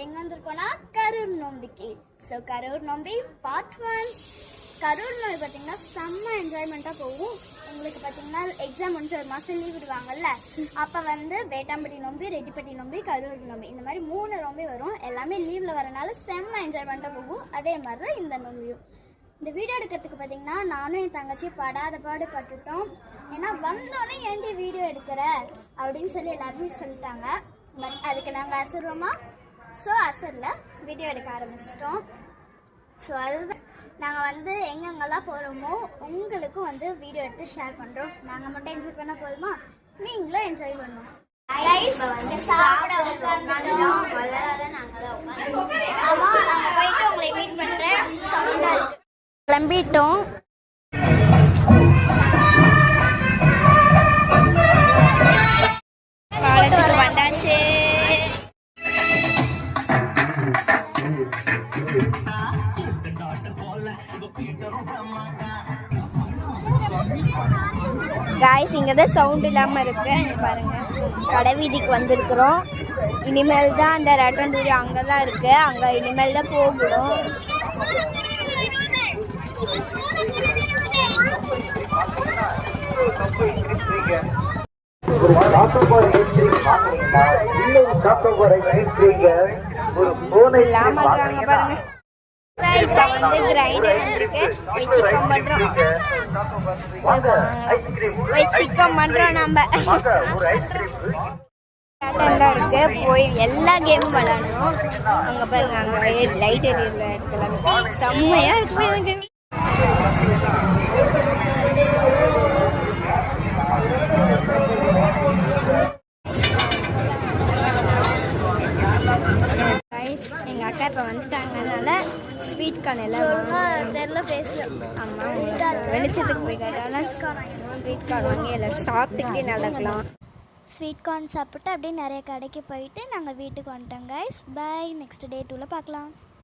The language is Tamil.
எங்கே வந்திருக்கோன்னா கரூர் நோம்பிக்கு. ஸோ கரூர் நோம்பி பார்ட் 1. கரூர் நோம்பி பார்த்திங்கன்னா செம்ம என்ஜாய்மெண்ட்டாக போகும். உங்களுக்கு பார்த்திங்கன்னா எக்ஸாம் முடிஞ்ச ஒரு மாதம் லீவ் விடுவாங்கல்ல, அப்போ வேட்டாம்பட்டி நோம்பி, ரெட்டிப்பட்டி நோம்பி, கரூர் நோம்பி, இந்த மாதிரி 3 நோம்பி வரும். எல்லாமே லீவில் வரனால செம்ம என்ஜாய்மெண்ட்டாக போகும். அதே மாதிரி தான் இந்த நோம்பியும். இந்த வீடியோ எடுக்கிறதுக்கு பார்த்திங்கன்னா நானும் என் தங்கச்சி படாத பாடுபட்டுட்டோம். ஏன்னா வந்தோடனே ஏன்டி வீடியோ எடுக்கிற அப்படின்னு சொல்லி எல்லாருமே சொல்லிட்டாங்க. பட் அதுக்கு நாங்கள் அசருவோமா? ஸோ அசரில் வீடியோ எடுக்க ஆரம்பிச்சிட்டோம். ஸோ அதுதான் நாங்கள் எங்கெங்கெல்லாம் போகிறோமோ உங்களுக்கும் வீடியோ எடுத்து ஷேர் பண்ணுறோம். நாங்கள் மட்டும் என்ஜாய் பண்ணால் போதுமா? நீங்களும் என்ஜாய் பண்ணணும். சாப்பிட உட்காந்துட்டோம். ஆமாம், அங்கே போயிட்டு உங்களை மீட் பண்ணுறேன். சவுண்டாக இருக்கு. கிளம்பிட்டோம். காலேஜுக்கு வந்தாச்சு. காய்ஸ், இங்கே தான் சவுண்ட் இல்லாமல் இருக்கு. பாருங்க, கடை வீதிக்கு வந்திருக்கிறோம். இனிமேல் தான் அந்த ரட்டந்தூரி அங்கே தான் இருக்கு. அங்கே இனிமேல் தான் போகணும். கிரைண்டர் இருக்கு. சிக்கன் பண்றோம் நம்ம. இருக்கு, போய் எல்லா கேமும் விளையாடணும். அங்க பாருங்க, அங்க லைட் எரியுற இடத்துல செம்மையா இருக்கு. எனக்கு எங்க அக்கா இப்ப வந்துட்டாங்கனால ஸ்வீட் கார்ன் எல்லாம் தெரியல பேச. ஆமா, வெளிச்சத்துக்கு போய் ஸ்வீட் கார்ன் வாங்கி எல்லாம் சாப்பிட்டுக்கிட்டே நடக்கலாம். ஸ்வீட் கார்ன் சாப்பிட்டு அப்படியே நிறைய கடைக்கு போயிட்டு நாங்கள் வீட்டுக்கு வந்துட்டோம் கைஸ். பை. நெக்ஸ்ட் டே 2ல பார்க்கலாம்.